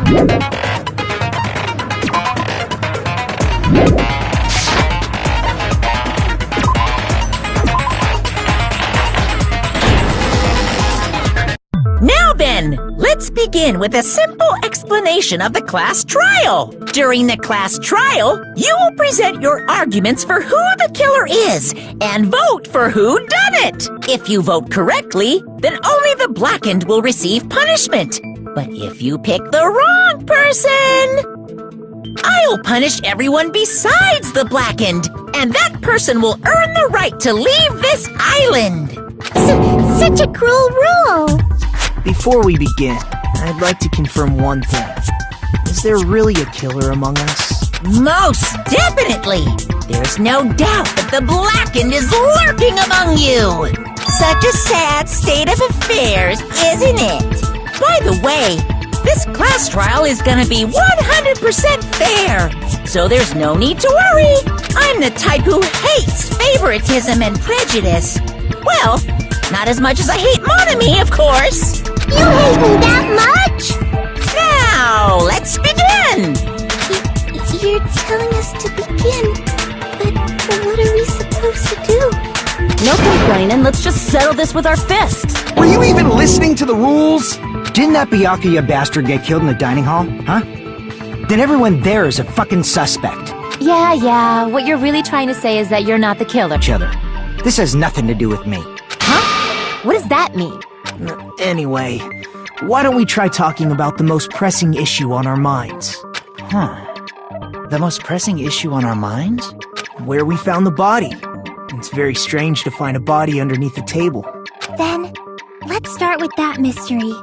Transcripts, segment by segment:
Now then, let's begin with a simple explanation of the class trial. During the class trial, you will present your arguments for who the killer is and vote for who done it. If you vote correctly, then only the blackened will receive punishment. But if you pick the wrong person, I'll punish everyone besides the blackened, and that person will earn the right to leave this island. Such a cruel rule. Before we begin, I'd like to confirm one thing. Is there really a killer among us? Most definitely! There's no doubt that the blackened is lurking among you! Such a sad state of affairs, isn't it? By the way, this class trial is gonna be 100% fair, so there's no need to worry. I'm the type who hates favoritism and prejudice. Well, not as much as I hate monogamy, of course. You hate me that much? Now, let's begin! You're telling us to begin, but what are we supposed to do? No complaining, let's just settle this with our fists. Were you even listening to the rules? Didn't that Byakuya bastard get killed in the dining hall, huh? Then everyone there is a fucking suspect. Yeah, what you're really trying to say is that you're not the killer. Each other. This has nothing to do with me. Huh? What does that mean? Anyway, why don't we try talking about the most pressing issue on our minds? The most pressing issue on our minds? Where we found the body. It's very strange to find a body underneath a table. Then, let's start with that mystery.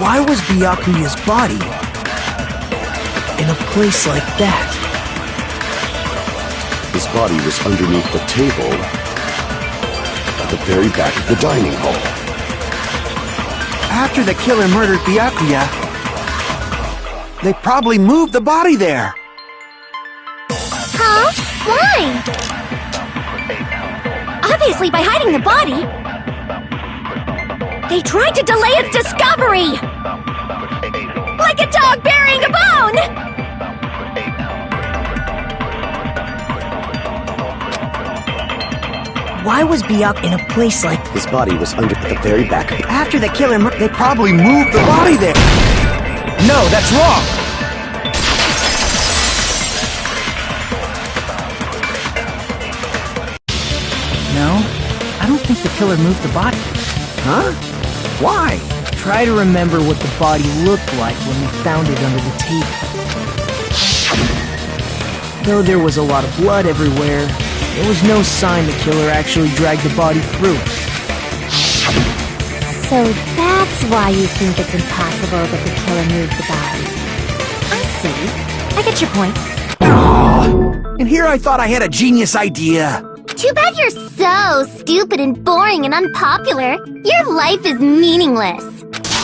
Why was Byakuya's body in a place like that? His body was underneath the table at the very back of the dining hall. After the killer murdered Byakuya, they probably moved the body there. Huh? Why? Obviously by hiding the body. They tried to delay its discovery! Like a dog burying a bone! Why was Byakuya in a place like... His body was under the very back of the... After the killer they probably moved the body there. No, that's wrong. No, I don't think the killer moved the body. Huh? Why? Try to remember what the body looked like when we found it under the table. Though there was a lot of blood everywhere, there was no sign the killer actually dragged the body through. So that's why you think it's impossible that the killer moved the body. I see. I get your point. And here I thought I had a genius idea. Too bad you're so stupid and boring and unpopular. Your life is meaningless.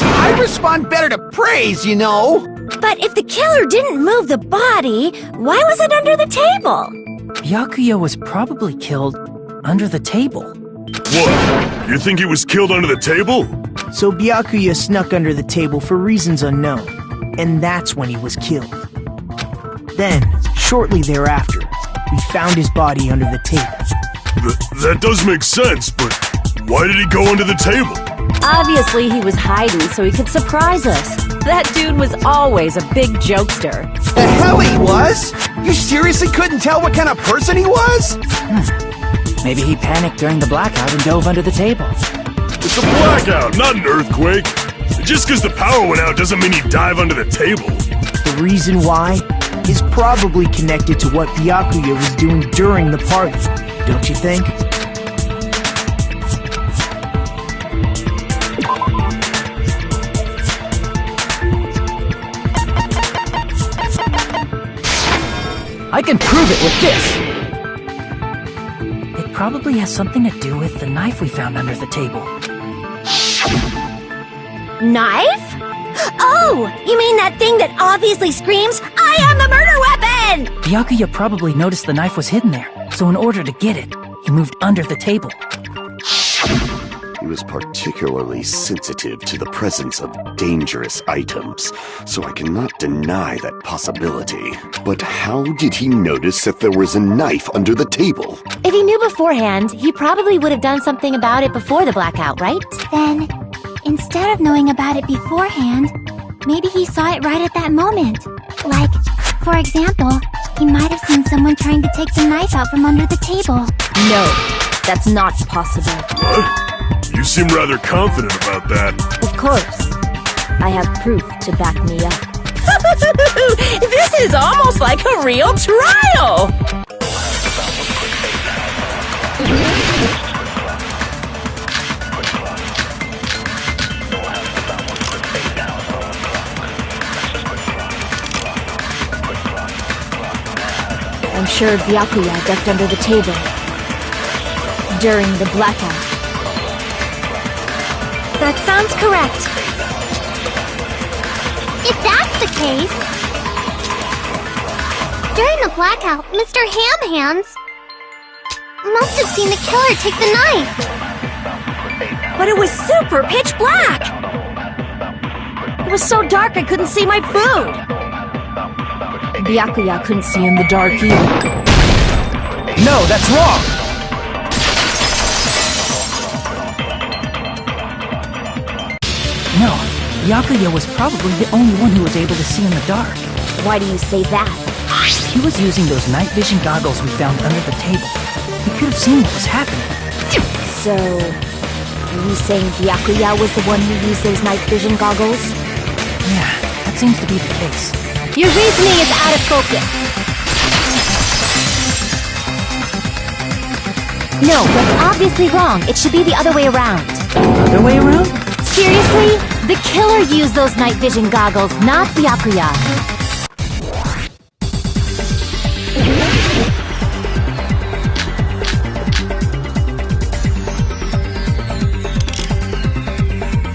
I respond better to praise, you know. But if the killer didn't move the body, why was it under the table? Byakuya was probably killed under the table. What? You think he was killed under the table? So Byakuya snuck under the table for reasons unknown, and that's when he was killed. Then, shortly thereafter, we found his body under the table. That does make sense, but why did he go under the table? Obviously he was hiding so he could surprise us. That dude was always a big jokester. The hell he was? You seriously couldn't tell what kind of person he was? Maybe he panicked during the blackout and dove under the table. It's a blackout, not an earthquake. Just because the power went out doesn't mean he'd dive under the table. The reason why is probably connected to what Byakuya was doing during the party, don't you think? I can prove it with this! It probably has something to do with the knife we found under the table. Knife? Oh, you mean that thing that obviously screams, "I am the murder weapon!" Byakuya probably noticed the knife was hidden there, so in order to get it, he moved under the table. He was particularly sensitive to the presence of dangerous items, so I cannot deny that possibility. But how did he notice that there was a knife under the table? If he knew beforehand, he probably would have done something about it before the blackout, right? Then, instead of knowing about it beforehand, maybe he saw it right at that moment. Like, for example, he might have seen someone trying to take the knife out from under the table. No, that's not possible. What? You seem rather confident about that. Of course. I have proof to back me up. This is almost like a real trial! I'm sure Byakuya ducked under the table during the blackout. That sounds correct. If that's the case... During the blackout, Mr. Ham-Hands must have seen the killer take the knife. But it was super pitch black! It was so dark I couldn't see my food! Byakuya couldn't see in the dark either. No, that's wrong! No, Byakuya was probably the only one who was able to see in the dark. Why do you say that? He was using those night vision goggles we found under the table. He could have seen what was happening. So, are you saying Byakuya was the one who used those night vision goggles? Yeah, that seems to be the case. Your reasoning is out of focus. No, that's obviously wrong. It should be the other way around. Other way around? Seriously? The killer used those night vision goggles, not Byakuya.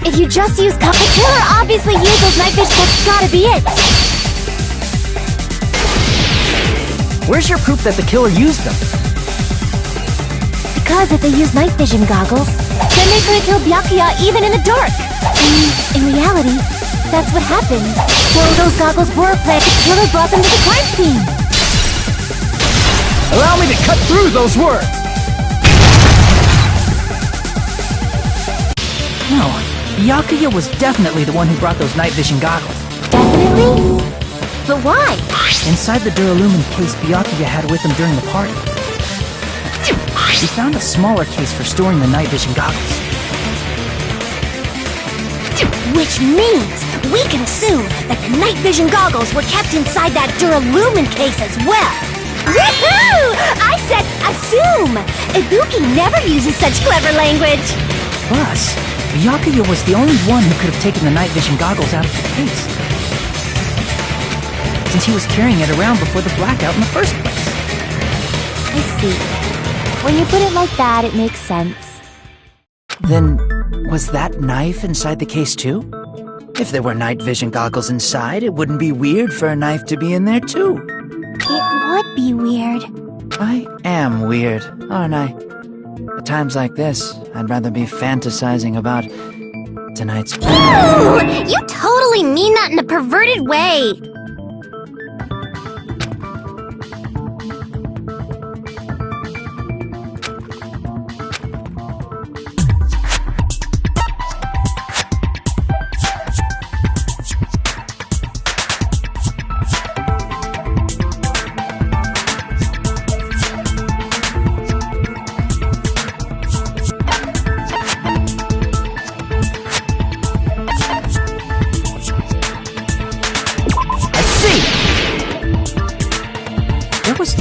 If you just use the killer obviously used those night vision. That's gotta be it. Where's your proof that the killer used them? Because if they used night vision goggles, then they could have killed Byakuya even in the dark. In reality, that's what happened. So those goggles were planted. The killer brought them to the crime scene. Allow me to cut through those words! No, Byakuya was definitely the one who brought those night vision goggles. Definitely? But why? Inside the Duralumin case Byakuya had with him during the party, we found a smaller case for storing the night vision goggles. Which means we can assume that the night vision goggles were kept inside that Duralumin case as well. Woohoo! I said assume! Ibuki never uses such clever language. Plus, Byakuya was the only one who could have taken the night vision goggles out of the case, since he was carrying it around before the blackout in the first place. I see. When you put it like that, it makes sense. Then, was that knife inside the case too? If there were night vision goggles inside, it wouldn't be weird for a knife to be in there too. It would be weird. I am weird, aren't I? At times like this, I'd rather be fantasizing about tonight's... Ooh! You totally mean that in a perverted way!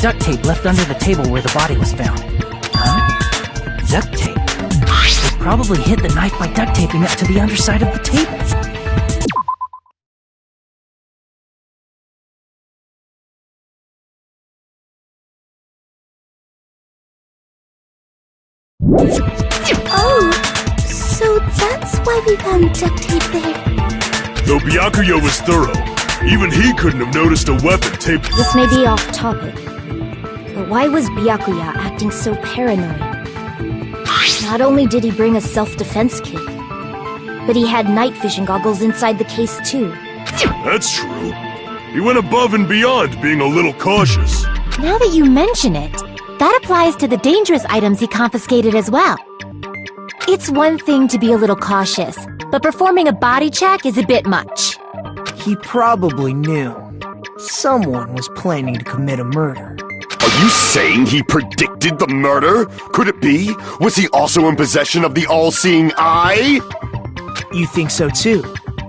Duct tape left under the table where the body was found. Huh? Duct tape? They probably hid the knife by duct taping it to the underside of the table. Oh, so That's why we found duct tape there. Though Byakuya was thorough, even he couldn't have noticed a weapon taped. This may be off topic, but why was Byakuya acting so paranoid? Not only did he bring a self-defense kit, but he had night vision goggles inside the case too. That's true. He went above and beyond being a little cautious. Now that you mention it, that applies to the dangerous items he confiscated as well. It's one thing to be a little cautious, but performing a body check is a bit much. He probably knew someone was planning to commit a murder. Are you saying he predicted the murder? Could it be? Was he also in possession of the all-seeing eye? You think so too,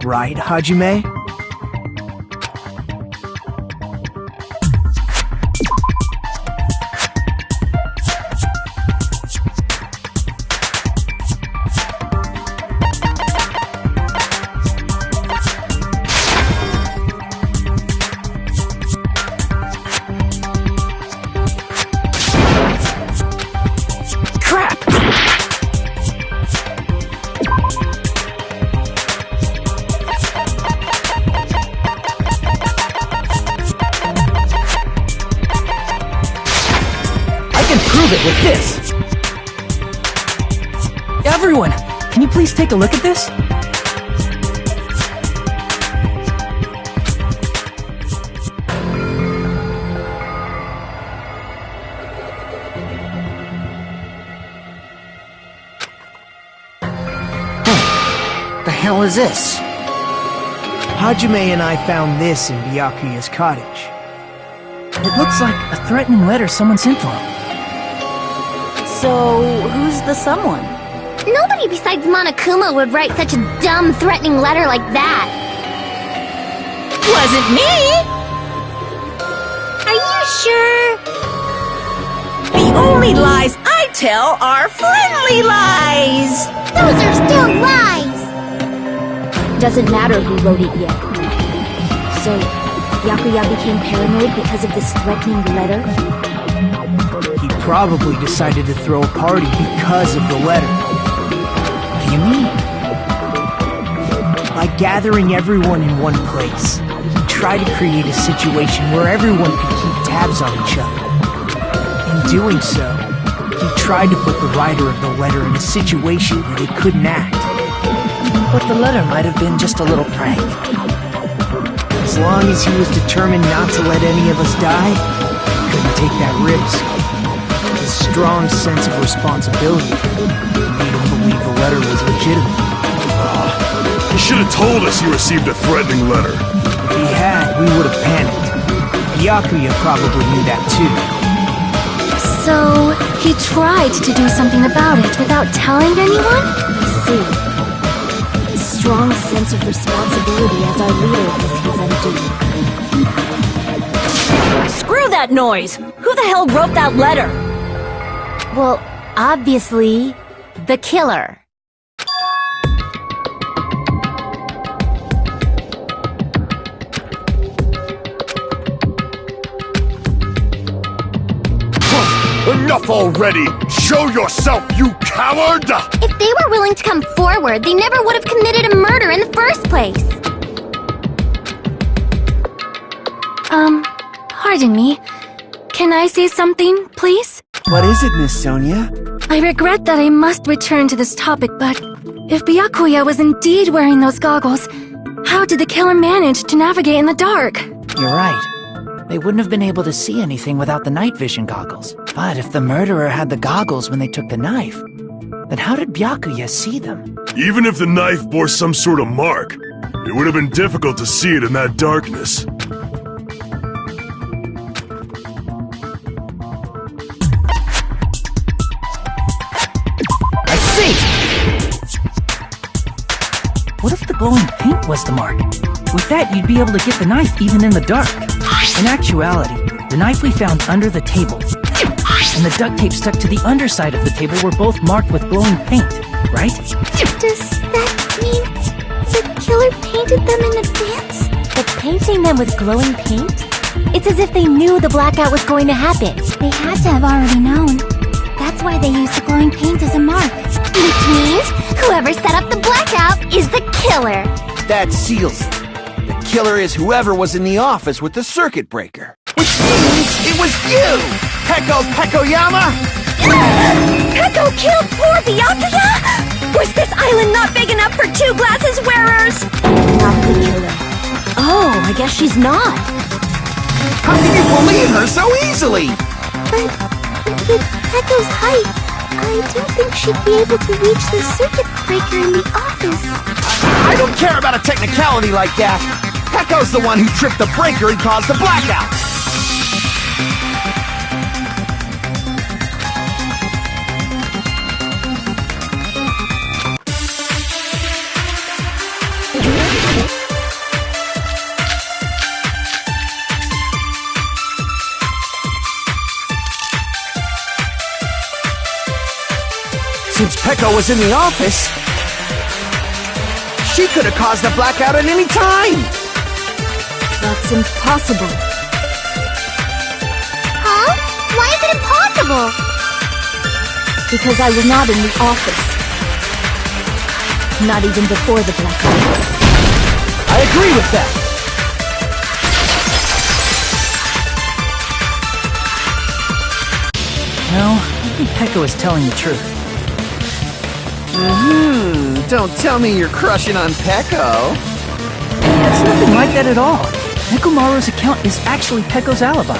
right, Hajime? With this. Everyone, can you please take a look at this? The hell is this? Hajime and I found this in Byakuya's cottage. It looks like a threatening letter someone sent to him. So, who's the someone? Nobody besides Monokuma would write such a dumb, threatening letter like that. Wasn't me! Are you sure? The only lies I tell are friendly lies! Those are still lies! Doesn't matter who wrote it yet. So, Byakuya became paranoid because of this threatening letter? He probably decided to throw a party because of the letter. What do you mean? By gathering everyone in one place, he tried to create a situation where everyone could keep tabs on each other. In doing so, he tried to put the writer of the letter in a situation where they couldn't act. But the letter might have been just a little prank. As long as he was determined not to let any of us die, he couldn't take that risk. His strong sense of responsibility made him believe the letter was legitimate. He should have told us he received a threatening letter. If he had, we would have panicked. Byakuya probably knew that too. So, he tried to do something about it without telling anyone? I see. His strong sense of responsibility as our leader was his undoing. Screw that noise! Who the hell wrote that letter? Well, obviously, the killer. Enough already! Show yourself, you coward! If they were willing to come forward, they never would have committed a murder in the first place. Pardon me. Can I say something, please? What is it, Miss Sonia? I regret that I must return to this topic, but if Byakuya was indeed wearing those goggles, how did the killer manage to navigate in the dark? You're right. They wouldn't have been able to see anything without the night vision goggles. But if the murderer had the goggles when they took the knife, then how did Byakuya see them? Even if the knife bore some sort of mark, it would have been difficult to see it in that darkness. I see! What if the glowing paint was the mark? With that, you'd be able to get the knife even in the dark. In actuality, the knife we found under the table and the duct tape stuck to the underside of the table were both marked with glowing paint, right? Does that mean the killer painted them in advance? But painting them with glowing paint? It's as if they knew the blackout was going to happen. They had to have already known. That's That's why they used the glowing paint as a mark. Which means whoever set up the blackout is the killer. That seals it. The killer is whoever was in the office with the circuit breaker. Which means it was you! Pekoyama! Peko killed poor Byakuya? Was this island not big enough for 2 glasses wearers? Not the killer. Oh, I guess she's not. How can you believe her so easily? But with Peko's height, I don't think she'd be able to reach the circuit breaker in the office. I don't care about a technicality like that. Peko's the one who tripped the breaker and caused the blackout. Since Peko was in the office, she could have caused the blackout at any time! That's impossible. Huh? Why is it impossible? Because I was not in the office. Not even before the blackout. I agree with that! No, I think Peko is telling the truth. Don't tell me you're crushing on Peko. It's nothing like that at all. Nekomaru's account is actually Peko's alibi.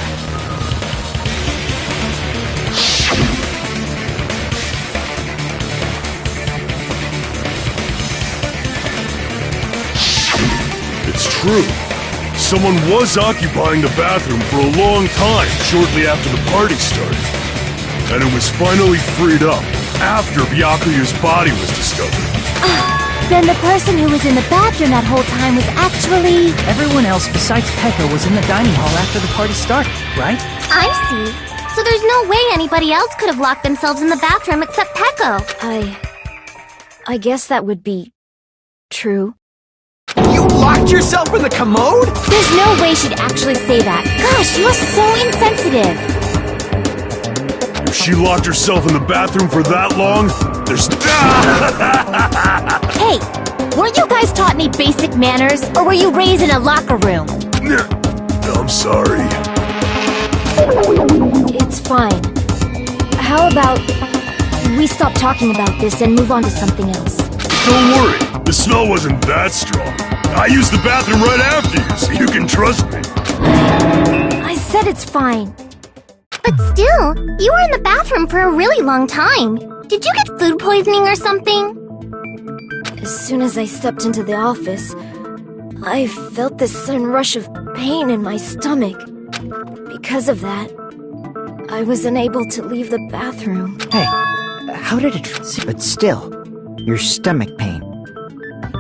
It's true. Someone was occupying the bathroom for a long time shortly after the party started. And it was finally freed up after Byakuya's body was discovered. Then the person who was in the bathroom that whole time was actually... Everyone else besides Peko was in the dining hall after the party started, right? I see. So there's no way anybody else could have locked themselves in the bathroom except Peko. I guess that would be true. You locked yourself in the commode? There's no way she'd actually say that. Gosh, you're so insensitive. If she locked herself in the bathroom for that long, there's... Hey, weren't you guys taught any basic manners? Or were you raised in a locker room? I'm sorry. It's fine. How about we stop talking about this and move on to something else? Don't worry, the smell wasn't that strong. I used the bathroom right after you, so you can trust me. I said it's fine. But still, you were in the bathroom for a really long time. Did you get food poisoning or something? As soon as I stepped into the office, I felt this sudden rush of pain in my stomach. Because of that, I was unable to leave the bathroom. Hey, how did it... But still, your stomach pain.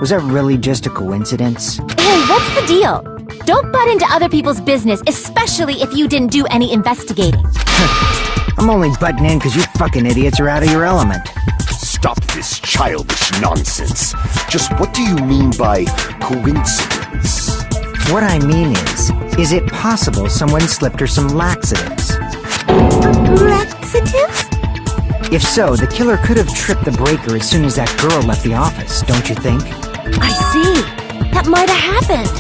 Was that really just a coincidence? Hey, what's the deal? Don't butt into other people's business, especially if you didn't do any investigating. I'm only butting in because you fucking idiots are out of your element. Stop this childish nonsense. Just what do you mean by coincidence? What I mean is it possible someone slipped her some laxatives? Laxatives? If so, the killer could have tripped the breaker as soon as that girl left the office, don't you think? I see. That might have happened.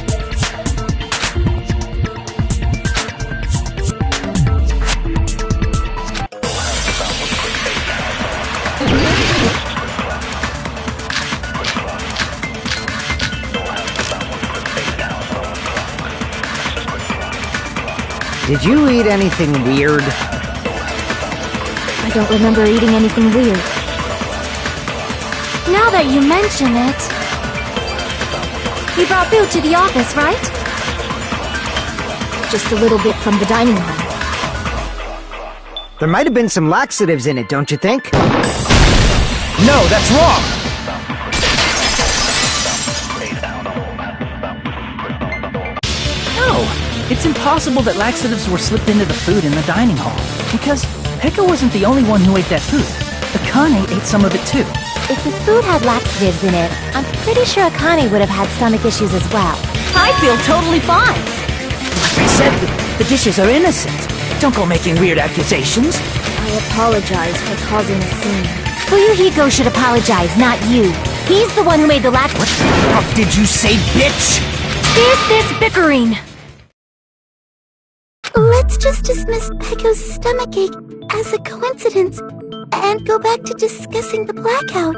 Did you eat anything weird? I don't remember eating anything weird. Now that you mention it... You brought food to the office, right? Just a little bit from the dining hall. There might have been some laxatives in it, don't you think? No, that's wrong! No! It's impossible that laxatives were slipped into the food in the dining hall. Because Peko wasn't the only one who ate that food. Akane ate some of it too. If the food had laxatives in it, I'm pretty sure Akane would have had stomach issues as well. I feel totally fine. Like I said, the dishes are innocent. Don't go making weird accusations. I apologize for causing a scene. Fuyuhiko should apologize, not you. He's the one who made the lack— What the fuck did you say, bitch? There's this bickering! Let's just dismiss Pecco's stomachache as a coincidence and go back to discussing the blackout.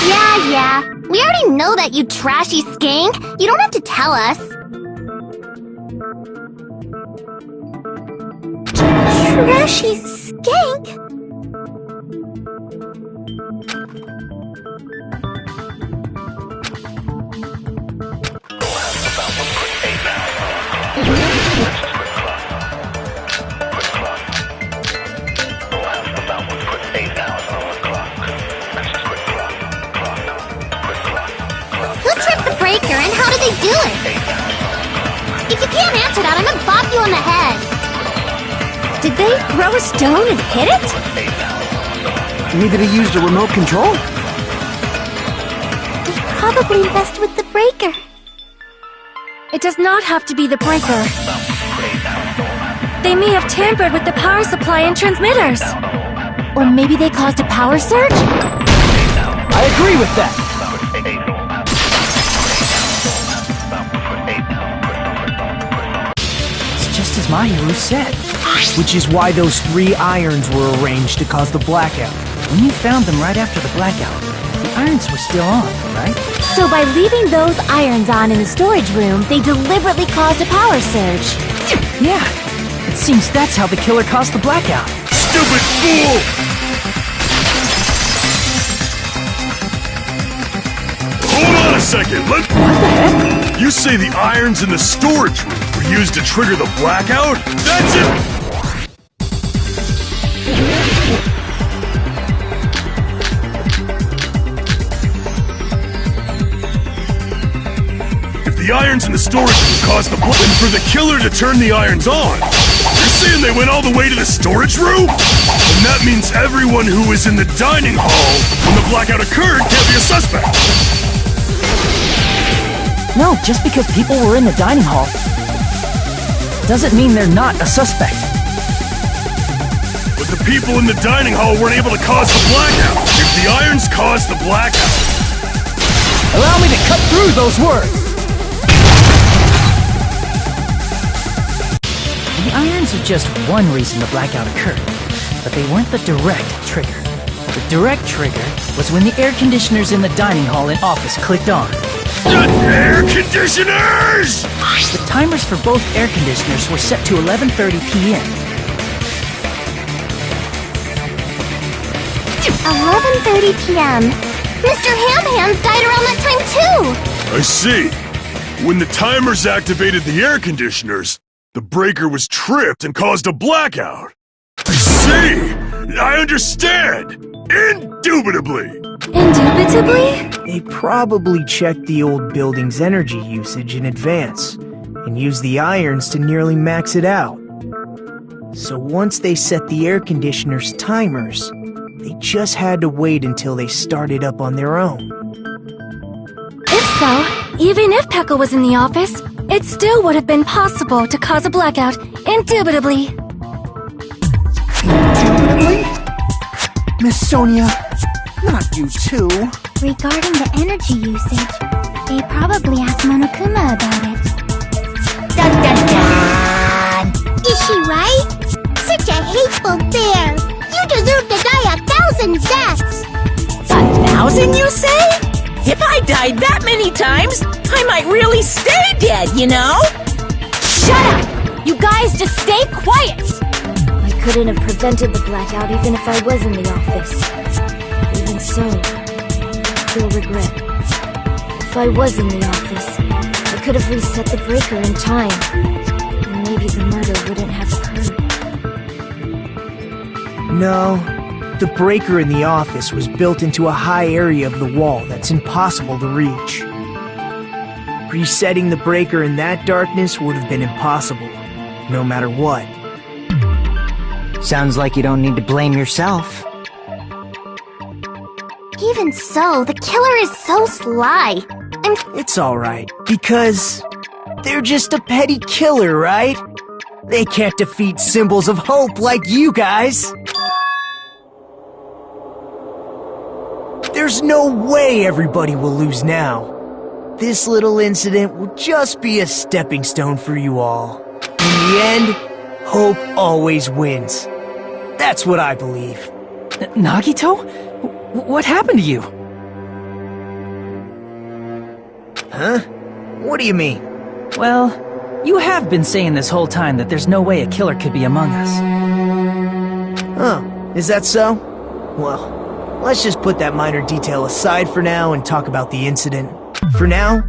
Yeah. We already know that, you trashy skank. You don't have to tell us. Trashy skank? And how did they do it? If you can't answer that, I'm gonna bop you on the head. Did they throw a stone and hit it? Maybe they used a remote control? They probably messed with the breaker. It does not have to be the breaker. They may have tampered with the power supply and transmitters. Or maybe they caused a power surge? I agree with that. Just as Mahiru said. Which is why those 3 irons were arranged to cause the blackout. When you found them right after the blackout, the irons were still on, right? So by leaving those irons on in the storage room, they deliberately caused a power surge. Yeah, it seems that's how the killer caused the blackout. Stupid fool! Hold on a second, What the heck? You say the irons in the storage room were used to trigger the blackout? That's it! If the irons in the storage room caused the blackout, then for the killer to turn the irons on, you're saying they went all the way to the storage room? And that means everyone who was in the dining hall when the blackout occurred can't be a suspect. No, just because people were in the dining hall doesn't mean they're not a suspect. But the people in the dining hall weren't able to cause the blackout. If the irons caused the blackout... Allow me to cut through those words! The irons are just one reason the blackout occurred, but they weren't the direct trigger. The direct trigger was when the air conditioners in the dining hall and office clicked on. Air conditioners! The timers for both air conditioners were set to 11:30 p.m. 11:30 p.m. Mr. Ham-Hands died around that time too! I see. When the timers activated the air conditioners, the breaker was tripped and caused a blackout. I see! I understand! Indubitably! Indubitably? They probably checked the old building's energy usage in advance and used the irons to nearly max it out. So once they set the air conditioner's timers, they just had to wait until they started up on their own. If so, even if Pecco was in the office, it still would have been possible to cause a blackout, indubitably. Indubitably? Miss Sonia, not you too. Regarding the energy usage, they probably asked Monokuma about it. Dun dun dun! Is she right? Such a hateful bear! You deserve to die 1,000 deaths! 1,000, you say? If I died that many times, I might really stay dead, you know? Shut up! You guys just stay quiet! I couldn't have prevented the blackout even if I was in the office. Even so, I feel regret. If I was in the office, I could have reset the breaker in time. And maybe the murder wouldn't have occurred. No, the breaker in the office was built into a high area of the wall that's impossible to reach. Resetting the breaker in that darkness would have been impossible, no matter what. Sounds like you don't need to blame yourself. Even so, the killer is so sly. It's alright, because they're just a petty killer, right? They can't defeat symbols of hope like you guys. There's no way everybody will lose now. This little incident will just be a stepping stone for you all. In the end, hope always wins. That's what I believe. Nagito? What happened to you? Huh? What do you mean? Well, you have been saying this whole time that there's no way a killer could be among us. Oh, is that so? Well, let's just put that minor detail aside for now and talk about the incident. For now,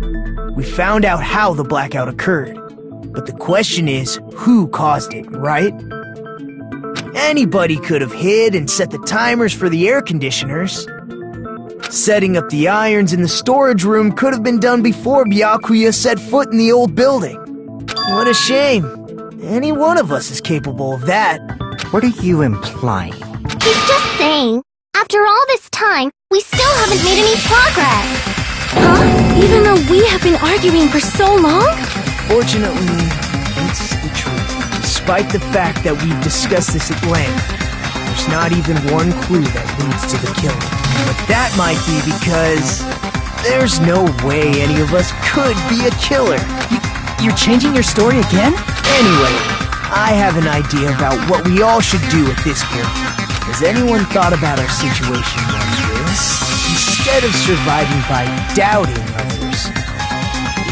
we found out how the blackout occurred. But the question is, who caused it, right? Anybody could have hid and set the timers for the air conditioners. Setting up the irons in the storage room could have been done before Byakuya set foot in the old building. What a shame. Any one of us is capable of that. What are you implying? He's just saying, after all this time, we still haven't made any progress. Huh? Even though we have been arguing for so long? Fortunately, it's the truth. Despite the fact that we've discussed this at length, there's not even one clue that leads to the killing. But that might be because there's no way any of us could be a killer. You're changing your story again? Anyway, I have an idea about what we all should do at this point. Has anyone thought about our situation like this? Instead of surviving by doubting others,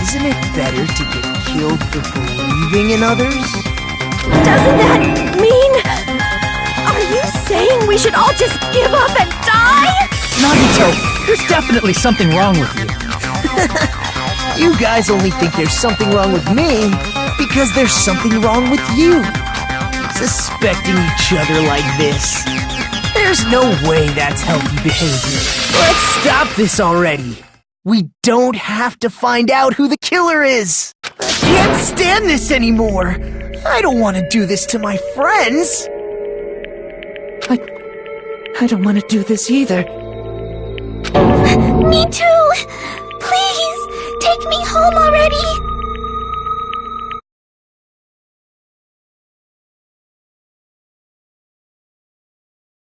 isn't it better to get killed for believing in others? Doesn't that mean... Are you saying we should all just give up and die? Nagito, there's definitely something wrong with you. You guys only think there's something wrong with me because there's something wrong with you. Suspecting each other like this. There's no way that's healthy behavior. Let's stop this already. We don't have to find out who the killer is. I can't stand this anymore. I don't want to do this to my friends. I don't want to do this either. Me too! Please, take me home already!